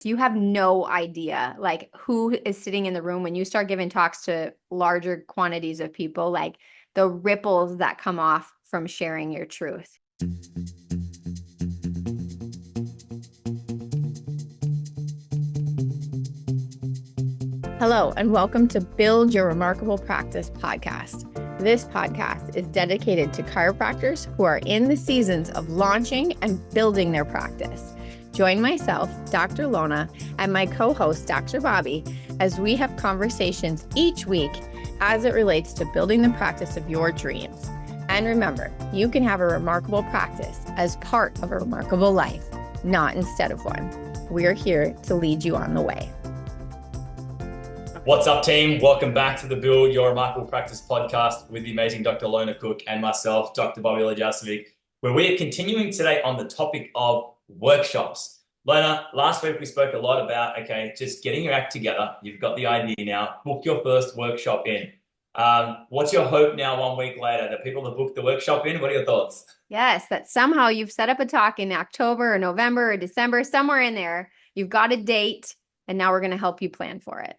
You have no idea like who is sitting in the room when you start giving talks to larger quantities of people, like the ripples that come off from sharing your truth. Hello, and welcome to Build Your Remarkable Practice podcast. This podcast is dedicated to chiropractors who are in the seasons of launching and building their practice. Join myself, Dr. Lona, and my co-host, Dr. Bobby, as we have conversations each week as it relates to building the practice of your dreams. And remember, you can have a remarkable practice as part of a remarkable life, not instead of one. We're here to lead you on the way. What's up, team? Welcome back to the Build Your Remarkable Practice podcast with the amazing Dr. Lona Cook and myself, Dr. Bobby Lajasovic, where we are continuing today on the topic of workshops. Lona, last week we spoke a lot about, just getting your act together. You've got the idea now. Book your first workshop in. What's your hope now 1 week later? The people that book the workshop in, what are your thoughts? Yes, that somehow you've set up a talk in October or November or December, somewhere in there. You've got a date, and now we're going to help you plan for it.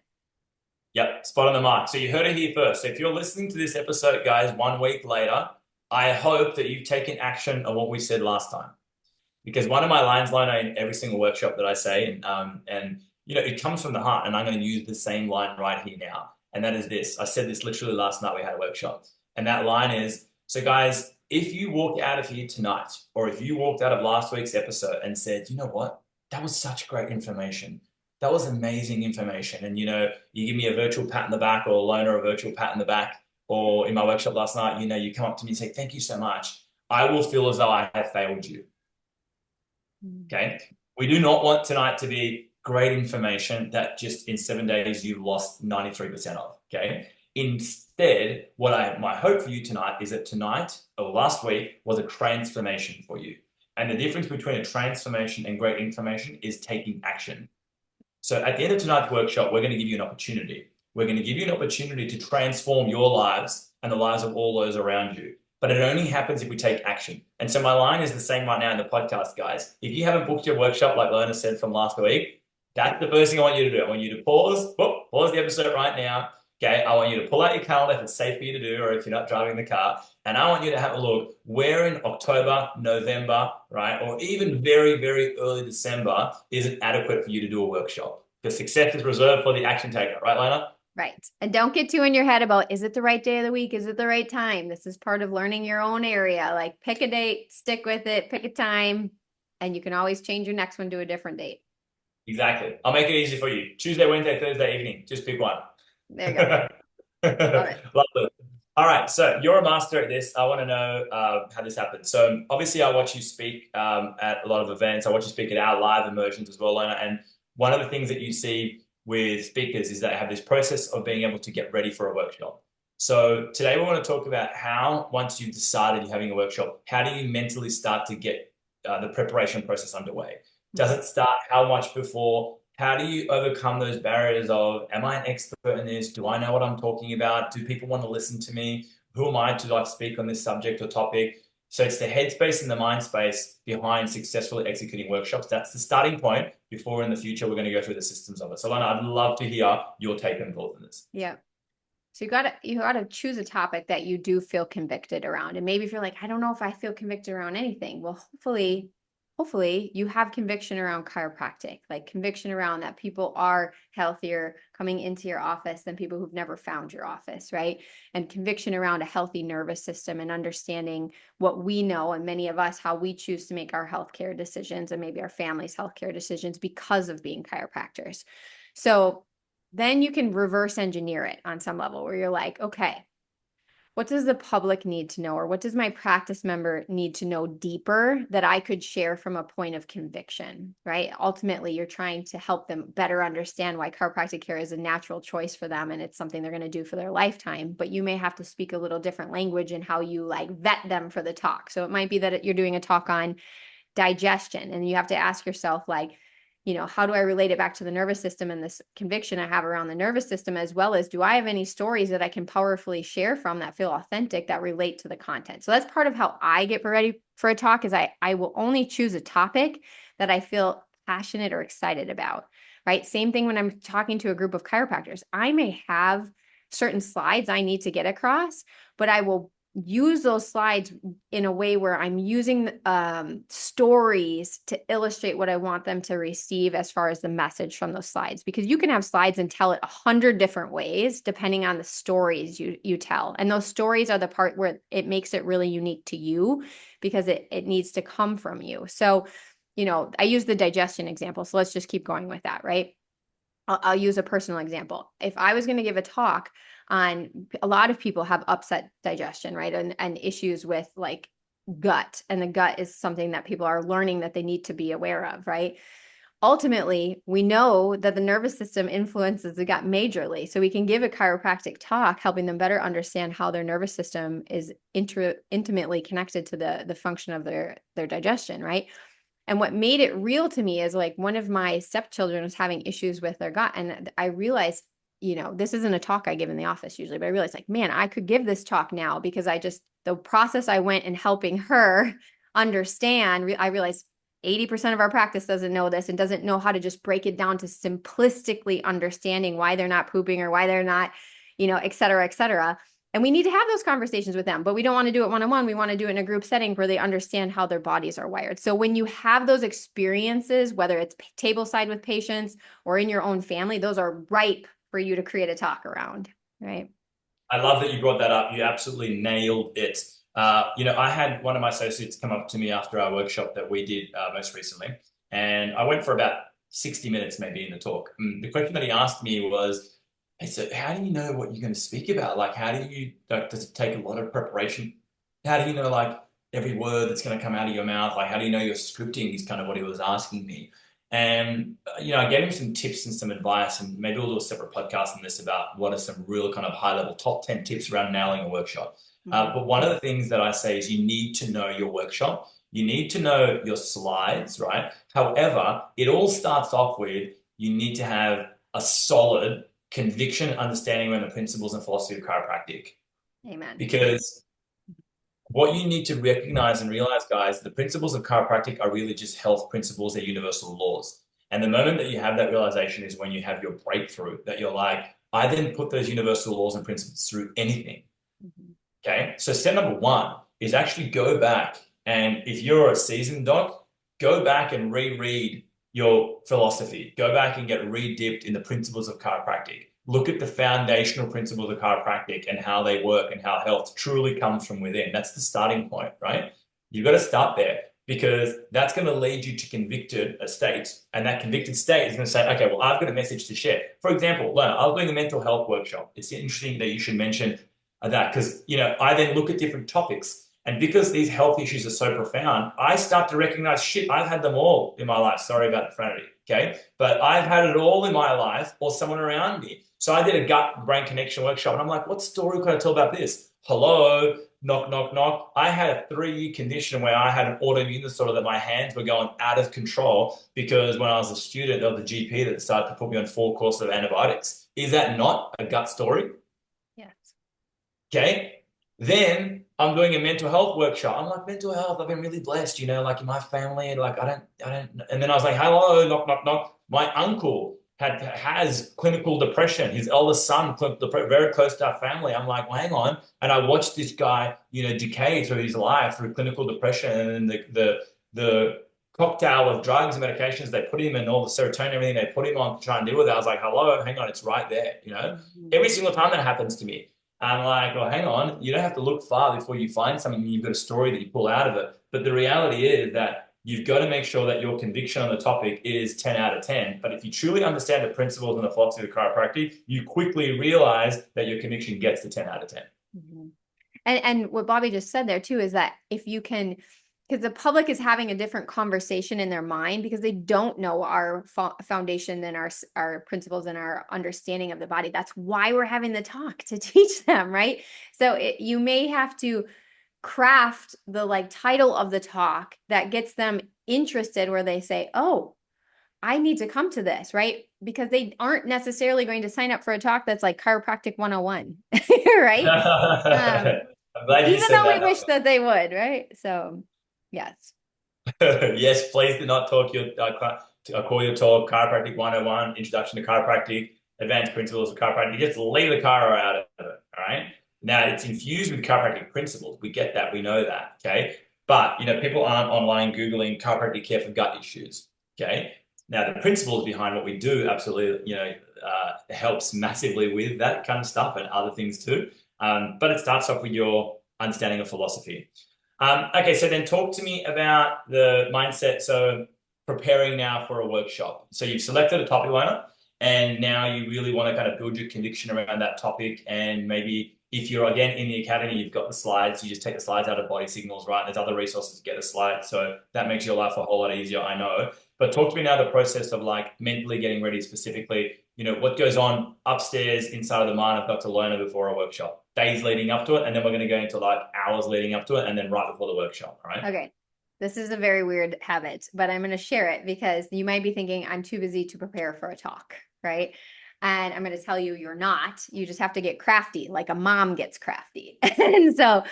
Yep, spot on the mark. So you heard it here first. So if you're listening to this episode, guys, 1 week later, I hope that you've taken action on what we said last time. Because one of my lines, Lona, in every single workshop that I say, and it comes from the heart, and I'm going to use the same line right here now. And that is this. I said this literally last night we had a workshop. And that line is, so guys, if you walk out of here tonight, or if you walked out of last week's episode and said, you know what, that was such great information. That was amazing information. And, you give me a virtual pat in the back, or Lona a virtual pat in the back, or in my workshop last night, you come up to me and say, thank you so much. I will feel as though I have failed you. Okay. We do not want tonight to be great information that just in 7 days you've lost 93% of. Okay. Instead, my hope for you tonight is that tonight or last week was a transformation for you. And the difference between a transformation and great information is taking action. So at the end of tonight's workshop, we're going to give you an opportunity. We're going to give you an opportunity to transform your lives and the lives of all those around you. But it only happens if we take action. And so my line is the same right now in the podcast, guys. If you haven't booked your workshop, like Lona said from last week, that's the first thing I want you to do. I want you to pause the episode right now. Okay, I want you to pull out your calendar if it's safe for you to do, or if you're not driving the car. And I want you to have a look where in October, November, right, or even very, very early December is it adequate for you to do a workshop. Because success is reserved for the action taker, right, Lona? Right. And don't get too in your head about, is it the right day of the week? Is it the right time? This is part of learning your own area. Like, pick a date, stick with it, pick a time, and you can always change your next one to a different date. Exactly. I'll make it easy for you. Tuesday, Wednesday, Thursday evening. Just pick one. There you go. Love it. Lovely. All right. So you're a master at this. I want to know how this happened. So obviously I watch you speak at a lot of events. I watch you speak at our live immersions as well, Lona. And one of the things that you see with speakers is they have this process of being able to get ready for a workshop. So today we want to talk about how, once you've decided you're having a workshop, how do you mentally start to get the preparation process underway? Does it start how much before? How do you overcome those barriers of, am I an expert in this? Do I know what I'm talking about? Do people want to listen to me? Who am I to speak on this subject or topic? So it's the headspace and the mind space behind successfully executing workshops. That's the starting point. Before in the future, we're going to go through the systems of it. So Lona, I'd love to hear your take and thoughts on this. Yeah. So you gotta choose a topic that you do feel convicted around. And maybe if you're like, I don't know if I feel convicted around anything. Well, hopefully you have conviction around chiropractic, like conviction around that people are healthier coming into your office than people who've never found your office, right? And conviction around a healthy nervous system and understanding what we know, and many of us, how we choose to make our healthcare decisions and maybe our family's healthcare decisions because of being chiropractors. So then you can reverse engineer it on some level where you're like, okay, what does the public need to know, or what does my practice member need to know deeper that I could share from a point of conviction, right? Ultimately, you're trying to help them better understand why chiropractic care is a natural choice for them and it's something they're going to do for their lifetime, but you may have to speak a little different language in how you vet them for the talk. So it might be that you're doing a talk on digestion and you have to ask yourself how do I relate it back to the nervous system and this conviction I have around the nervous system, as well as do I have any stories that I can powerfully share from that feel authentic, that relate to the content? So that's part of how I get ready for a talk is I will only choose a topic that I feel passionate or excited about, right? Same thing when I'm talking to a group of chiropractors. I may have certain slides I need to get across, but I will use those slides in a way where I'm using stories to illustrate what I want them to receive as far as the message from those slides. Because you can have slides and tell it 100 different ways depending on the stories you tell. And those stories are the part where it makes it really unique to you because it needs to come from you. So, I use the digestion example. So let's just keep going with that, right? I'll use a personal example. If I was going to give a talk on, a lot of people have upset digestion, right? And issues with like gut, and the gut is something that people are learning that they need to be aware of, right? Ultimately, we know that the nervous system influences the gut majorly. So we can give a chiropractic talk, helping them better understand how their nervous system is intimately connected to the function of their digestion, right? And what made it real to me is like one of my stepchildren was having issues with their gut. And I realized, this isn't a talk I give in the office usually, but I realized like, man, I could give this talk now because the process I went in helping her understand, I realized 80% of our practice doesn't know this and doesn't know how to just break it down to simplistically understanding why they're not pooping or why they're not, et cetera, et cetera. And we need to have those conversations with them, but we don't want to do it one-on-one. We want to do it in a group setting where they understand how their bodies are wired. So when you have those experiences, whether it's tableside with patients or in your own family, those are ripe for you to create a talk around, right? I love that you brought that up. You absolutely nailed it. I had one of my associates come up to me after our workshop that we did most recently, and I went for about 60 minutes maybe in the talk. The question that he asked me was, hey, so how do you know what you're going to speak about? Like, how do you, like, does it take a lot of preparation? How do you know, like, every word that's going to come out of your mouth? Like, how do you know your scripting is kind of what he was asking me. And, I gave him some tips and some advice, and maybe we'll do a separate podcast on this about what are some real kind of high level top 10 tips around nailing a workshop. But one of the things that I say is you need to know your workshop. You need to know your slides, right? However, it all starts off with you need to have a solid conviction, understanding around the principles and philosophy of chiropractic. Amen. Because what you need to recognize and realize, guys, the principles of chiropractic are really just health principles, they're universal laws. And the moment that you have that realization is when you have your breakthrough, that you're like, I then put those universal laws and principles through anything. Mm-hmm. Okay. So step number one is actually go back. And if you're a seasoned doc, go back and reread your philosophy. Go back and get re-dipped in the principles of chiropractic. Look at the foundational principles of chiropractic and how they work and how health truly comes from within. That's the starting point, right? You've got to start there because that's going to lead you to convicted state. And that convicted state is going to say, okay, well, I've got a message to share. For example, Lona, I was doing a mental health workshop. It's interesting that you should mention that because, I then look at different topics. And because these health issues are so profound, I start to recognize, shit, I've had them all in my life. Sorry about the profanity, okay? But I've had it all in my life or someone around me. So I did a gut brain connection workshop and I'm like, what story could I tell about this? Hello, knock, knock, knock. I had a 3-year condition where I had an autoimmune disorder that my hands were going out of control because when I was a student, there was a GP that started to put me on 4 courses of antibiotics. Is that not a gut story? Yes. Okay. Then I'm doing a mental health workshop. I'm like, mental health, I've been really blessed, like in my family, like I don't. And then I was like, hello, knock, knock, knock. My uncle has clinical depression. His eldest son, clinical depression, very close to our family. I'm like, well, hang on. And I watched this guy, decay through his life through clinical depression and the cocktail of drugs and medications they put him and all the serotonin, everything they put him on to try and deal with it. I was like, hello, hang on, it's right there. Mm-hmm. Every single time that happens to me. I'm like, well, hang on, you don't have to look far before you find something. You've got a story that you pull out of it. But the reality is that you've got to make sure that your conviction on the topic is 10 out of 10. But if you truly understand the principles and the philosophy of chiropractic, you quickly realize that your conviction gets to 10 out of 10. Mm-hmm. And what Bobby just said there too is that if you can, because the public is having a different conversation in their mind because they don't know our foundation and our principles and our understanding of the body. That's why we're having the talk to teach them, right? So you may have to craft the title of the talk that gets them interested where they say, oh, I need to come to this, right? Because they aren't necessarily going to sign up for a talk that's like chiropractic 101, right? I'm glad you Even said though we that. wish that they would, right? So, yes. Yes, please do not talk your I call your talk, Chiropractic 101, Introduction to Chiropractic, Advanced Principles of Chiropractic. You just leave the chiro out of it, all right? Now, it's infused with chiropractic principles. We get that. We know that, okay? But, people aren't online Googling chiropractic care for gut issues, okay? Now, the principles behind what we do absolutely, helps massively with that kind of stuff and other things too. But it starts off with your understanding of philosophy. Okay, so then talk to me about the mindset. So preparing now for a workshop. So you've selected a topic liner, and now you really want to kind of build your conviction around that topic. And maybe if you're again in the academy, you've got the slides, you just take the slides out of Body Signals, right? There's other resources to get the slides. So that makes your life a whole lot easier, I know. But talk to me now the process of like mentally getting ready specifically, what goes on upstairs inside of the mind of Dr. Lona before a workshop, days leading up to it. And then we're going to go into like hours leading up to it and then right before the workshop, right? Okay. This is a very weird habit, but I'm going to share it because you might be thinking I'm too busy to prepare for a talk, right? And I'm going to tell you you're not. You just have to get crafty, like a mom gets crafty. And so,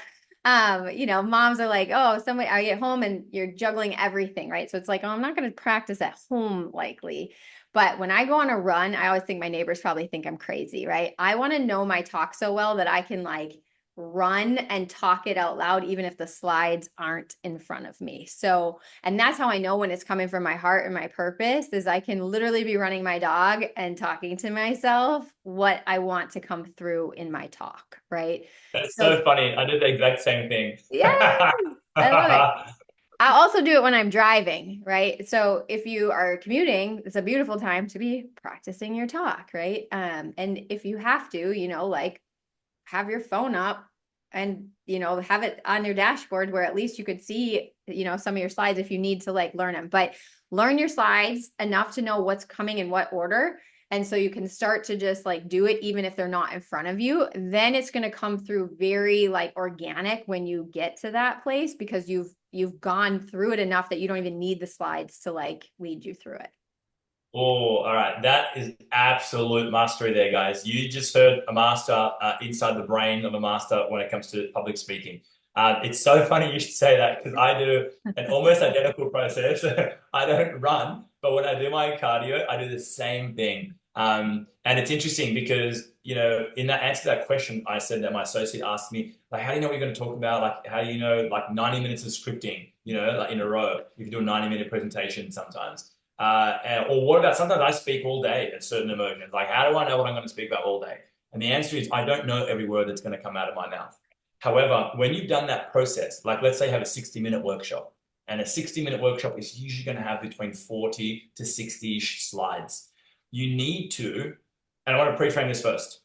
moms are like, oh, I get home and you're juggling everything, right? So it's like, oh, I'm not going to practice at home likely. But when I go on a run, I always think my neighbors probably think I'm crazy, right? I want to know my talk so well that I can like run and talk it out loud, even if the slides aren't in front of me. So, and that's how I know when it's coming from my heart and my purpose is I can literally be running my dog and talking to myself what I want to come through in my talk, right? That's So, so funny. I did the exact same thing. yeah, I love it. I also do it when I'm driving, right? So if you are commuting, it's a beautiful time to be practicing your talk, right? And if you have to, like have your phone up and, have it on your dashboard where at least you could see, some of your slides if you need to like learn them. But learn your slides enough to know what's coming in what order. And so you can start to just like do it even if they're not in front of you. Then it's going to come through very like organic when you get to that place because you've gone through it enough that you don't even need the slides to like lead you through it. Oh, all right. That is absolute mastery there, guys. You just heard a master inside the brain of a master when it comes to public speaking. It's so funny you should say that because I do an almost identical process. I don't run, but when I do my cardio, I do the same thing. And it's interesting because, in that answer to that question, I said that my associate asked me, like, how do you know what you're going to talk about? Like, how do you know, like 90 minutes of scripting, like in a row, if you do a 90-minute presentation sometimes. Or what about sometimes I speak all day at certain emotions? Like, how do I know what I'm going to speak about all day? And the answer is I don't know every word that's going to come out of my mouth. However, when you've done that process, like let's say you have a 60-minute workshop, and a 60-minute workshop is usually going to have between 40 to 60-ish slides. You need to, and I want to pre-frame this first.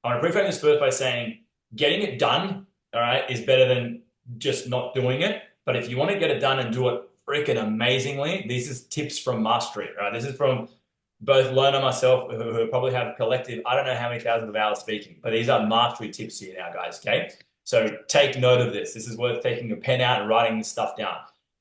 I want to pre-frame this first by saying getting it done, all right, is better than just not doing it. But if you want to get it done and do it freaking amazingly, these is tips from mastery, right? This is from both Lona and myself, who probably have collective, I don't know how many thousands of hours speaking, but these are mastery tips here now, guys, okay? So take note of this. This is worth taking a pen out and writing this stuff down.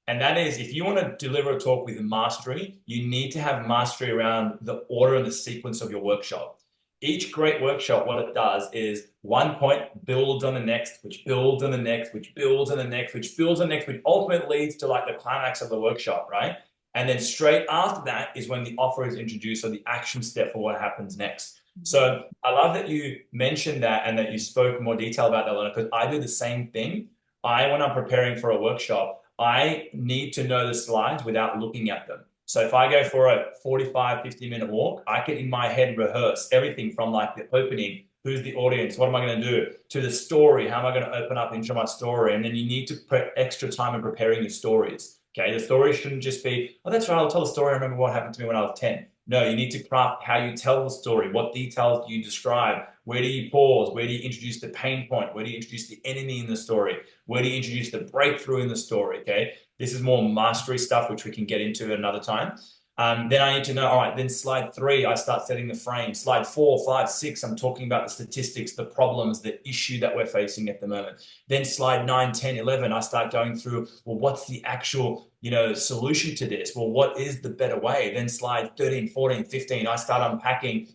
And that is, if you want to deliver a talk with mastery, you need to have mastery around the order and the sequence of your workshop. Each great workshop, what it does is one point builds on the next, which builds on the next, which builds on the next, which builds on the next, which ultimately leads to like the climax of the workshop, right? And then straight after that is when the offer is introduced or the action step for what happens next. So I love that you mentioned that and that you spoke in more detail about that, Lona, because I do the same thing. When I'm preparing for a workshop, I need to know the slides without looking at them. So if I go for a 45, 50-minute walk, I can in my head rehearse everything from like the opening, who's the audience, what am I going to do, to the story, how am I going to open up into my story? And then you need to put extra time in preparing your stories. Okay, the story shouldn't just be, oh, that's right, I'll tell a story. I remember what happened to me when I was 10. No, you need to craft how you tell the story. What details do you describe? Where do you pause? Where do you introduce the pain point? Where do you introduce the enemy in the story? Where do you introduce the breakthrough in the story? Okay, this is more mastery stuff, which we can get into another time. Then I need to know, all right, then slide 3, I start setting the frame. Slide 4, 5, 6, I'm talking about the statistics, the problems, the issue that we're facing at the moment. Then slide 9, 10, 11, I start going through, well, what's the actual, solution to this? Well, what is the better way? Then slide 13, 14, 15, I start unpacking,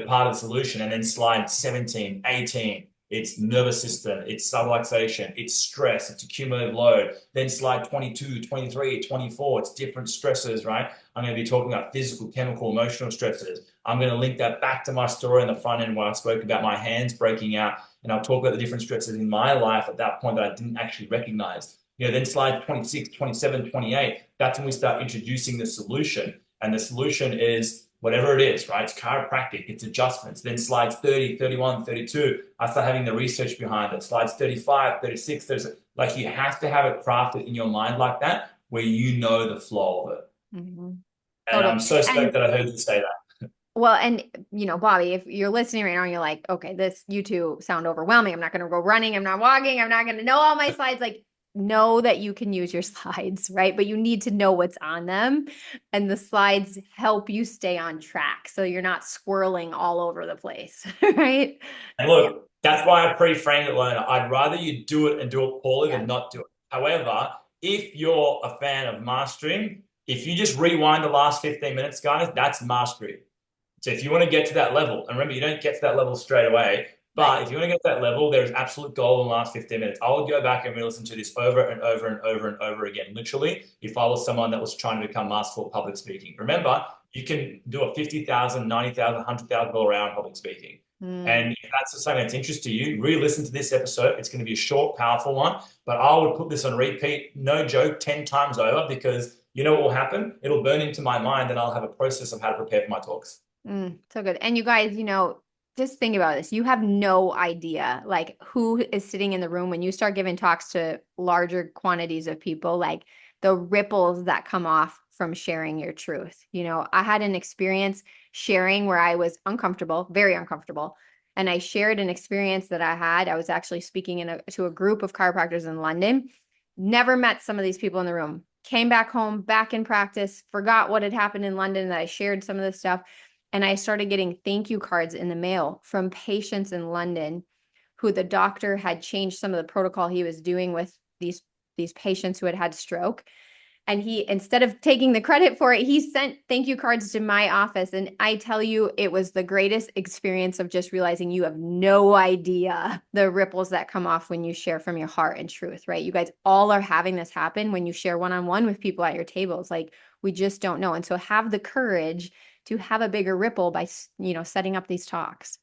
part of the solution. And then slide 17, 18, it's nervous system, it's subluxation, it's stress, it's accumulative load. Then slide 22, 23, 24, it's different stresses, right? I'm going to be talking about physical, chemical, emotional stresses. I'm going to link that back to my story in the front end where I spoke about my hands breaking out, and I'll talk about the different stresses in my life at that point that I didn't actually recognize. Then slide 26, 27, 28, that's when we start introducing the solution. And the solution is whatever it is, right? It's chiropractic, it's adjustments. Then slides 30, 31, 32, I start having the research behind it. Slides 35, 36, 37. Like you have to have it crafted in your mind like that, where you know the flow of it. Mm-hmm. And Totally. I'm so stoked And that I heard you say that. well, and Bobby, if you're listening right now, and you're like, okay, you two sound overwhelming. I'm not going to go running. I'm not walking. I'm not going to know all my slides. Like, know that you can use your slides, right? But you need to know what's on them. And the slides help you stay on track. So you're not swirling all over the place, right? And look, that's why I pre-framed it, Lona. I'd rather you do it and do it poorly Yeah. than not do it. However, if you're a fan of mastering, if you just rewind the last 15 minutes, guys, that's mastery. So if you want to get to that level, and remember, you don't get to that level straight away, but if you want to get to that level, there's absolute gold in the last 15 minutes. I would go back and re-listen to this over and over and over and over again. Literally, if I was someone that was trying to become masterful at public speaking. Remember, you can do a $50,000, $90,000, $100,000 round public speaking. And if that's something that's interest to you, re-listen to this episode. It's going to be a short, powerful one, but I would put this on repeat, no joke, 10 times over, because you know what will happen? It'll burn into my mind and I'll have a process of how to prepare for my talks. So good. And you guys, just think about this. You have no idea like who is sitting in the room when you start giving talks to larger quantities of people, like the ripples that come off from sharing your truth. I had an experience sharing where I was uncomfortable, very uncomfortable. And I shared an experience that I had. I was actually speaking to a group of chiropractors in London. Never met some of these people in the room. Came back home, back in practice, forgot what had happened in London, that I shared some of this stuff. And I started getting thank you cards in the mail from patients in London who the doctor had changed some of the protocol he was doing with these patients who had had stroke. And he, instead of taking the credit for it, he sent thank you cards to my office. And I tell you, it was the greatest experience of just realizing you have no idea the ripples that come off when you share from your heart and truth, right? You guys all are having this happen when you share one-on-one with people at your tables. Like, we just don't know. And so have the courage to have a bigger ripple by, setting up these talks.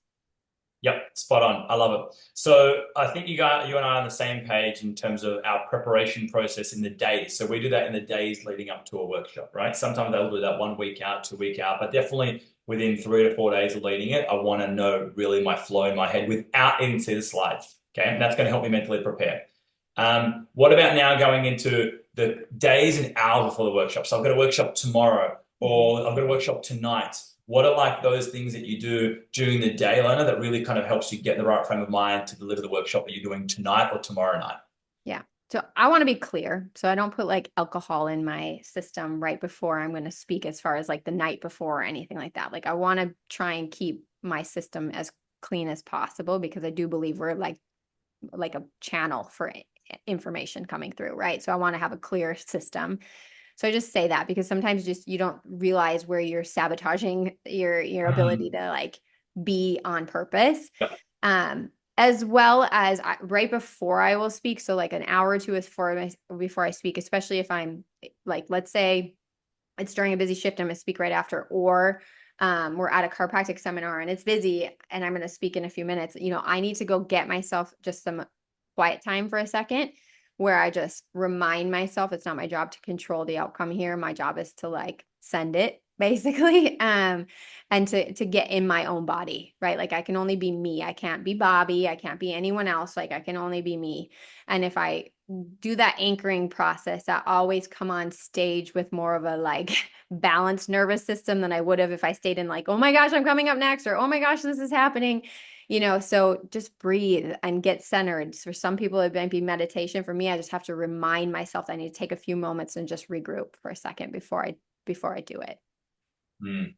Yep, spot on. I love it. So I think you and I are on the same page in terms of our preparation process in the days. So we do that in the days leading up to a workshop, right? Sometimes I'll do that 1 week out, 2 week out, but definitely within 3 to 4 days of leading it, I want to know really my flow in my head without even seeing the slides. Okay, and that's going to help me mentally prepare. What about now going into the days and hours before the workshop? So I've got a workshop tomorrow, or I've got a workshop tonight. What are like those things that you do during the day, Lona, that really kind of helps you get in the right frame of mind to deliver the workshop that you're doing tonight or tomorrow night? Yeah. So I want to be clear. So I don't put like alcohol in my system right before I'm going to speak, as far as like the night before or anything like that. Like, I want to try and keep my system as clean as possible, because I do believe we're like a channel for information coming through, right? So I want to have a clear system. So I just say that because sometimes just you don't realize where you're sabotaging your ability to like be on purpose. As well as right before I will speak. So like an hour or two before I speak, especially if I'm like, let's say it's during a busy shift, I'm going to speak right after, or we're at a chiropractic seminar and it's busy and I'm going to speak in a few minutes. I need to go get myself just some quiet time for a second, where I just remind myself it's not my job to control the outcome here. My job is to like send it, basically, and to get in my own body, right? Like, I can only be me. I can't be Bobby. I can't be anyone else. Like, I can only be me. And if I do that anchoring process, I always come on stage with more of a like balanced nervous system than I would have if I stayed in like, oh my gosh, I'm coming up next, or oh my gosh, this is happening. So just breathe and get centered. For some people, it might be meditation. For me, I just have to remind myself that I need to take a few moments and just regroup for a second before I do it.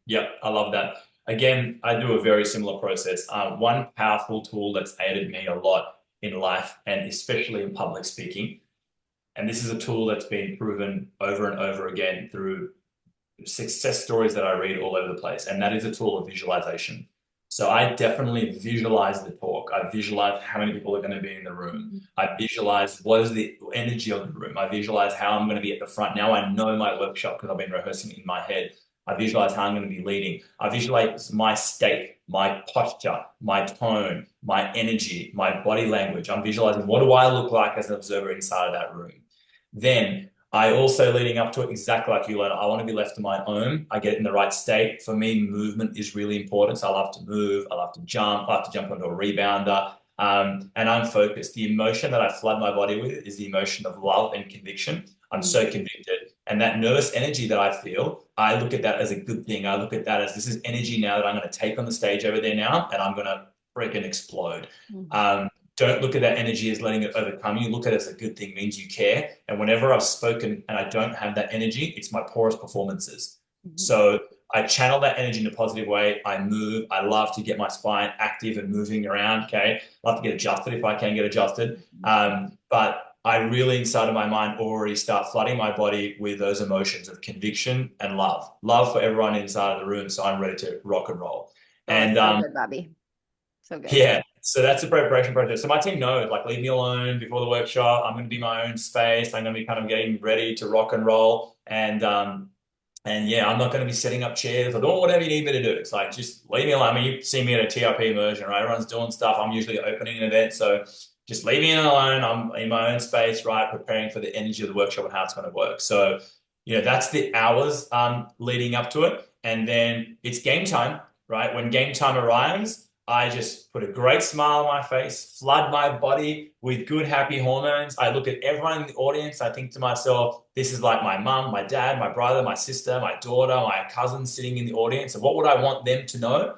Yep, I love that. Again, I do a very similar process. One powerful tool that's aided me a lot in life, and especially in public speaking, and this is a tool that's been proven over and over again through success stories that I read all over the place, and that is a tool of visualization. So I definitely visualize the talk. I visualize how many people are going to be in the room. I visualize what is the energy of the room. I visualize how I'm going to be at the front. Now I know my workshop because I've been rehearsing it in my head. I visualize how I'm going to be leading. I visualize my state, my posture, my tone, my energy, my body language. I'm visualizing what do I look like as an observer inside of that room. Then I also, leading up to it, exactly like you, Lona, I want to be left to my own. I get in the right state. For me, movement is really important. So I love to move. I love to jump. I like to jump onto a rebounder. And I'm focused. The emotion that I flood my body with is the emotion of love and conviction. I'm so convicted. And that nervous energy that I feel, I look at that as a good thing. I look at that as this is energy now that I'm going to take on the stage over there now, and I'm going to freaking explode. Don't look at that energy as letting it overcome you. Look at it as a good thing, means you care. And whenever I've spoken and I don't have that energy, it's my poorest performances. So I channel that energy in a positive way. I move. I love to get my spine active and moving around. Okay. Love to get adjusted if I can get adjusted. But I really, inside of my mind, already start flooding my body with those emotions of conviction and love. Love for everyone inside of the room. So I'm ready to rock and roll. And so good, Bobby. So good. Yeah. So that's the preparation process. So my team knows, like, leave me alone before the workshop. I'm going to be my own space. I'm going to be kind of getting ready to rock and roll. And yeah, I'm not going to be setting up chairs or doing whatever you need me to do. It's like, just leave me alone. I mean, you see me at a TRP immersion, right? Everyone's doing stuff. I'm usually opening an event. So just leave me alone. I'm in my own space, right? Preparing for the energy of the workshop and how it's going to work. So, that's the hours leading up to it. And then it's game time, right? When game time arrives, I just put a great smile on my face, flood my body with good, happy hormones. I look at everyone in the audience. I think to myself, this is like my mum, my dad, my brother, my sister, my daughter, my cousin sitting in the audience. And what would I want them to know?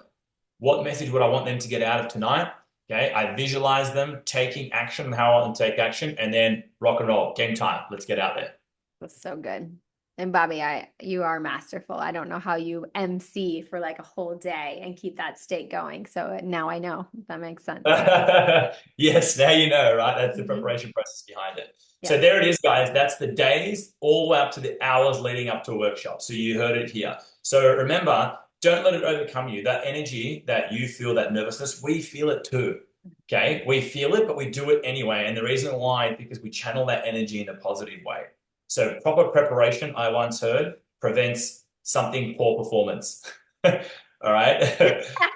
What message would I want them to get out of tonight? Okay, I visualize them taking action, how I want them to take action, and then rock and roll. Game time. Let's get out there. That's so good. And Bobby, you are masterful. I don't know how you MC for like a whole day and keep that state going. So now I know. That makes sense. Yes, now you know, right? That's the preparation process behind it. Yeah. So there it is, guys. That's the days all the way up to the hours leading up to a workshop. So you heard it here. So remember, don't let it overcome you. That energy that you feel, that nervousness, we feel it too. Okay? We feel it, but we do it anyway. And the reason why is because we channel that energy in a positive way. So proper preparation, I once heard, prevents something poor performance. All right.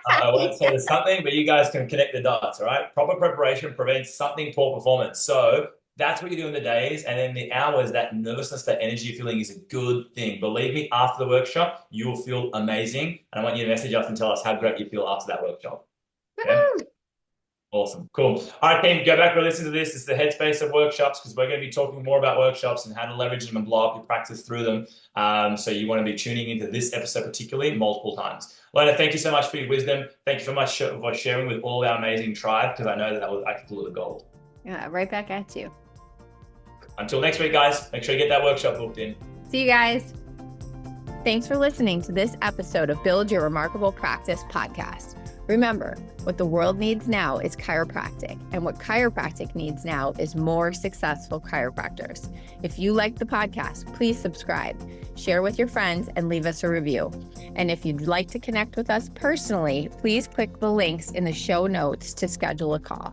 I won't say there's something, but you guys can connect the dots. All right. Proper preparation prevents something poor performance. So that's what you do in the days. And then the hours, that nervousness, that energy feeling is a good thing. Believe me, after the workshop, you will feel amazing. And I want you to message us and tell us how great you feel after that workshop. Okay? Awesome. Cool. All right, team, go back and listen to this. It's the headspace of workshops, because we're going to be talking more about workshops and how to leverage them and blow up your practice through them. So you want to be tuning into this episode particularly multiple times. Lona, thank you so much for your wisdom. Thank you so much for sharing with all our amazing tribe, because I know that was absolute gold. Yeah, right back at you. Until next week, guys, make sure you get that workshop booked in. See you guys. Thanks for listening to this episode of Build Your Remarkable Practice podcast. Remember, what the world needs now is chiropractic, and what chiropractic needs now is more successful chiropractors. If you like the podcast, please subscribe, share with your friends, and leave us a review. And if you'd like to connect with us personally, please click the links in the show notes to schedule a call.